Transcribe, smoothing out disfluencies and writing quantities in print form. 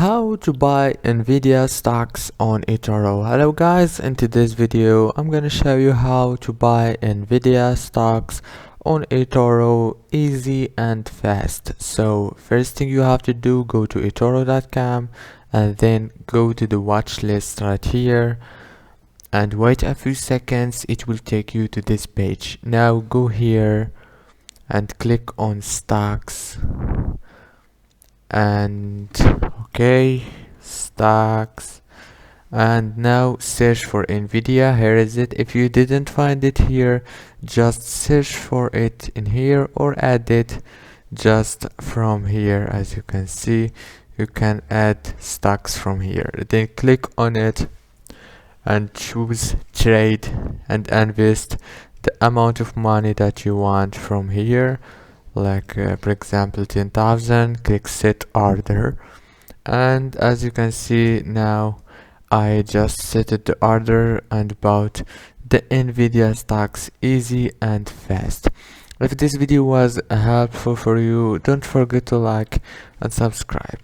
How to buy Nvidia stocks on Etoro. Hello guys, in today's video I'm gonna show you how to buy Nvidia stocks on Etoro easy and fast. So first thing you have to do, go to etoro.com and then go to the watch list right here and wait a few seconds. It will take you to this page. Now go here and click on stocks and okay, stocks, and now search for Nvidia. Here is it. If you didn't find it here, just search for it in here or add it just from here. As you can see, you can add stocks from here, then click on it and choose trade and invest the amount of money that you want from here, like for example 10,000. Click set order, and as you can see now I just set the order and bought the Nvidia stocks easy and fast. If this video was helpful for you, don't forget to like and subscribe.